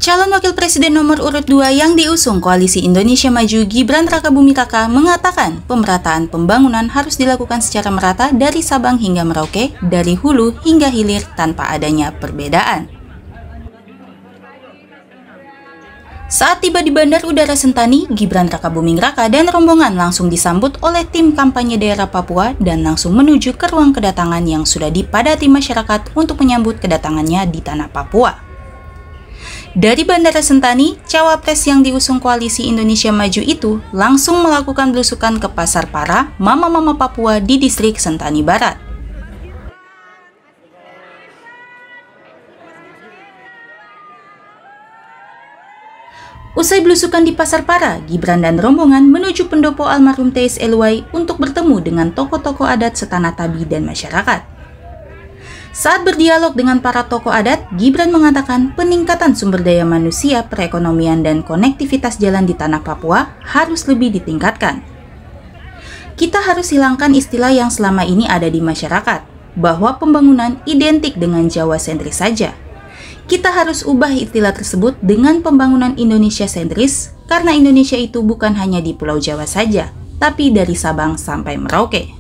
Calon Wakil Presiden nomor urut 2 yang diusung Koalisi Indonesia Maju Gibran Rakabuming Raka mengatakan pemerataan pembangunan harus dilakukan secara merata dari Sabang hingga Merauke, dari hulu hingga hilir tanpa adanya perbedaan. Saat tiba di Bandar Udara Sentani, Gibran Rakabuming Raka dan rombongan langsung disambut oleh tim kampanye daerah Papua dan langsung menuju ke ruang kedatangan yang sudah dipadati masyarakat untuk menyambut kedatangannya di tanah Papua. Dari Bandara Sentani, cawapres yang diusung Koalisi Indonesia Maju itu langsung melakukan belusukan ke Pasar Para, Mama-Mama Papua di distrik Sentani Barat. Usai belusukan di Pasar Para, Gibran dan rombongan menuju pendopo almarhum T.S. Eluai untuk bertemu dengan tokoh-tokoh adat setanah Tabi dan masyarakat. Saat berdialog dengan para tokoh adat, Gibran mengatakan peningkatan sumber daya manusia, perekonomian, dan konektivitas jalan di tanah Papua harus lebih ditingkatkan. Kita harus hilangkan istilah yang selama ini ada di masyarakat, bahwa pembangunan identik dengan Jawa sentris saja. Kita harus ubah istilah tersebut dengan pembangunan Indonesia sentris, karena Indonesia itu bukan hanya di Pulau Jawa saja, tapi dari Sabang sampai Merauke.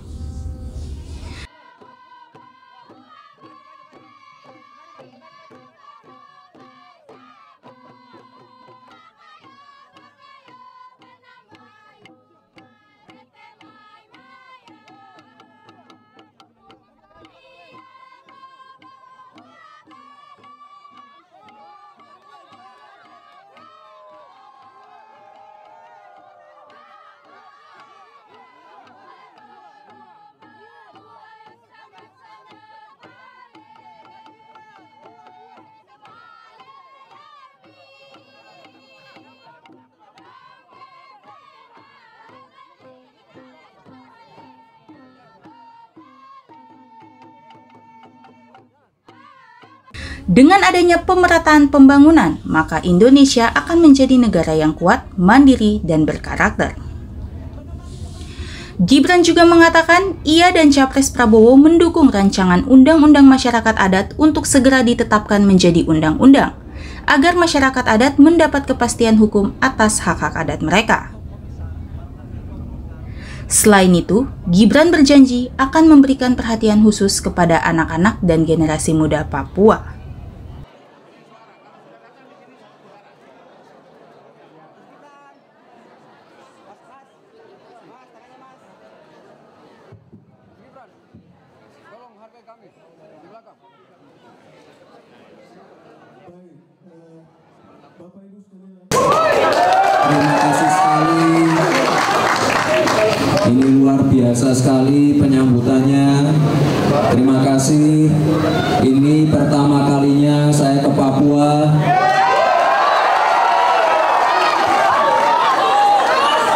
Dengan adanya pemerataan pembangunan, maka Indonesia akan menjadi negara yang kuat, mandiri, dan berkarakter. Gibran juga mengatakan ia dan Capres Prabowo mendukung rancangan Undang-Undang Masyarakat Adat untuk segera ditetapkan menjadi undang-undang, agar masyarakat adat mendapat kepastian hukum atas hak-hak adat mereka. Selain itu, Gibran berjanji akan memberikan perhatian khusus kepada anak-anak dan generasi muda Papua. Terima kasih sekali. Ini luar biasa sekali penyambutannya. Terima kasih. Ini pertama kalinya saya ke Papua.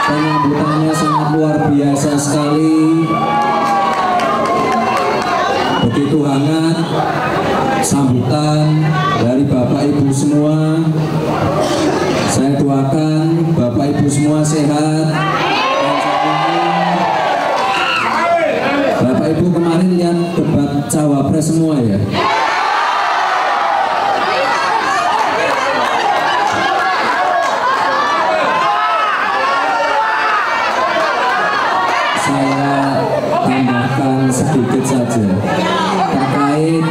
Penyambutannya sangat luar biasa sekali. Begitu hangat sambutan dari Bapak Ibu semua. Saya doakan Bapak Ibu semua sehat. Bapak Ibu kemarin lihat debat cawapres semua ya. Saya tambahkan sedikit saja terkait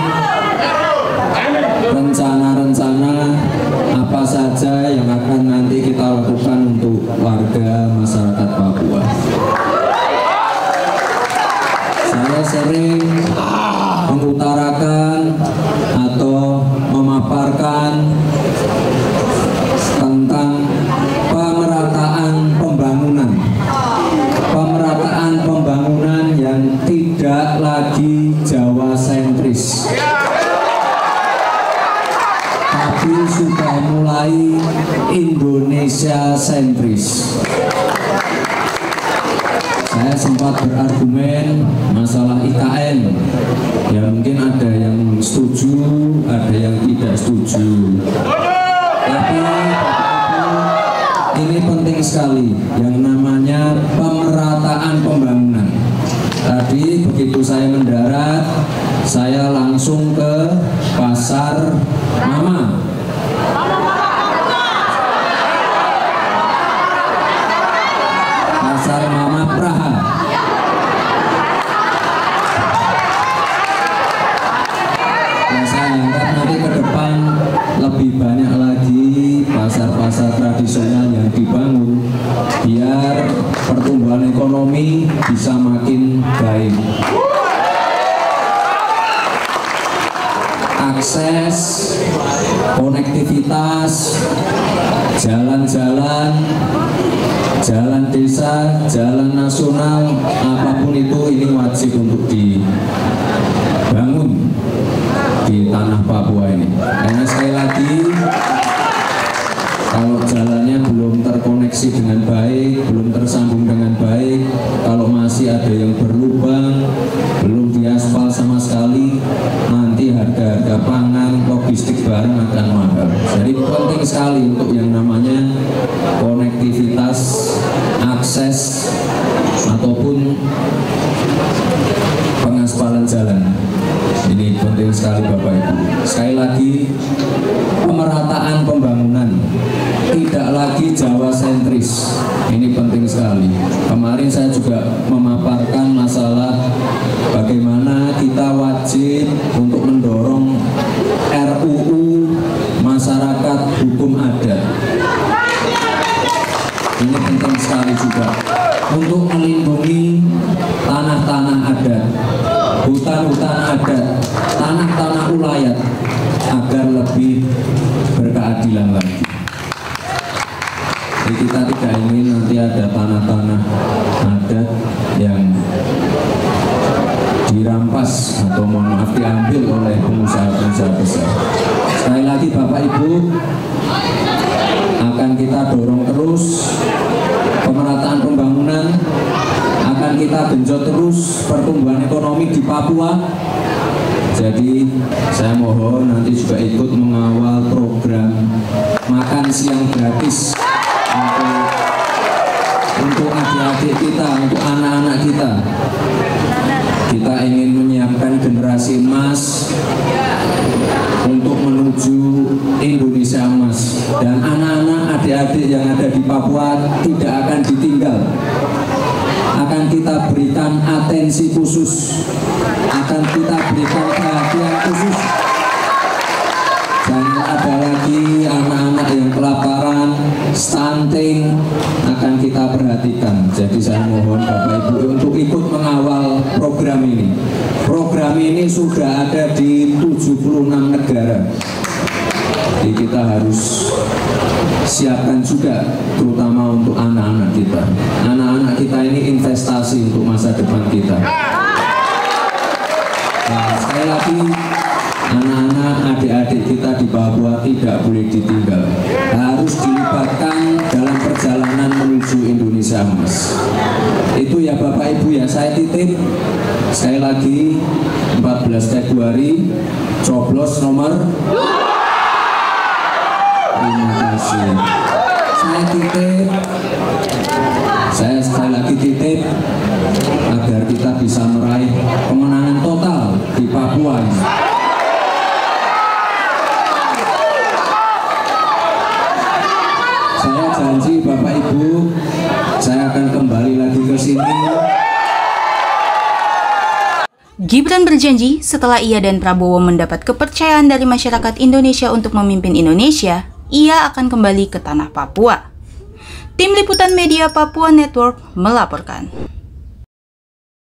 rencana-rencana apa saja yang akan nanti kita lakukan untuk warga masyarakat Papua. Saya sering mengutarakan atau memaparkan tentang pemerataan pembangunan. Pemerataan pembangunan yang tidak lagi Jawa sentris, tapi sudah mulai Indonesia sentris. Saya sempat berargumen masalah IKN, ya mungkin ada yang setuju, ada yang tidak setuju. Tapi ini penting sekali, yang namanya pemerataan pembangunan. Tadi begitu saya mendarat, saya langsung ke Pasar Mama. pasar-pasar tradisional yang dibangun biar pertumbuhan ekonomi bisa makin baik. Akses, konektivitas, jalan-jalan, jalan desa, jalan nasional, apapun itu ini wajib untuk dibangun di tanah Papua ini. Karena sekali lagi, kalau jalannya belum terkoneksi dengan baik, belum tersambung dengan baik, kalau masih ada yang berlubang, belum diaspal sama sekali, nanti harga-harga pangan, logistik barang akan mahal. Jadi penting sekali untuk yang namanya konektivitas, akses, ataupun pengaspalan jalan. Ini penting sekali Bapak Ibu. Sekali lagi, pemerataan pembangunan, tidak lagi Jawa sentris. Ini penting sekali. Kemarin saya juga memaparkan masalah bagaimana kita wajib untuk mendorong RUU Masyarakat Hukum Adat. Ini penting sekali juga untuk melindungi tanah-tanah adat, hutan-hutan adat, tanah-tanah ulayat agar lebih berkeadilan lagi. Jadi kita tidak ingin nanti ada tanah-tanah adat yang dirampas atau mohon maaf diambil oleh pengusaha-pengusaha besar. Sekali lagi Bapak Ibu, akan kita dorong terus pemerataan pembangunan, akan kita genjot terus pertumbuhan ekonomi di Papua. Jadi saya mohon nanti juga ikut mengawal program makan siang gratis untuk adik-adik kita, untuk anak-anak kita. Kita ingin menyiapkan generasi emas untuk menuju Indonesia emas, dan anak-anak adik-adik yang ada di Papua tidak akan ditinggal. Akan kita berikan atensi khusus, akan kita berikan perhatian khusus. Jangan ada lagi anak-anak yang kelaparan, stunting, akan kita perhatikan. Jadi saya mohon Bapak Ibu untuk ikut mengawal program ini. Program ini sudah ada di 76 negara. Jadi kita harus siapkan juga, terutama untuk anak-anak kita. Anak-anak kita ini investasi untuk masa depan kita. Nah, sekali lagi, anak-anak adik-adik kita di Papua tidak boleh ditinggal, harus dilibatkan dalam perjalanan menuju Indonesia emas. Itu ya Bapak Ibu ya, saya titip sekali lagi 14 Februari coblos nomor. Terima kasih. Saya sekali lagi titip agar kita bisa meraih kemenangan total di Papua ini. Saya janji Bapak Ibu, saya akan kembali lagi ke sini. Gibran berjanji setelah ia dan Prabowo mendapat kepercayaan dari masyarakat Indonesia untuk memimpin Indonesia, ia akan kembali ke tanah Papua. Tim Liputan Media Papua Network melaporkan.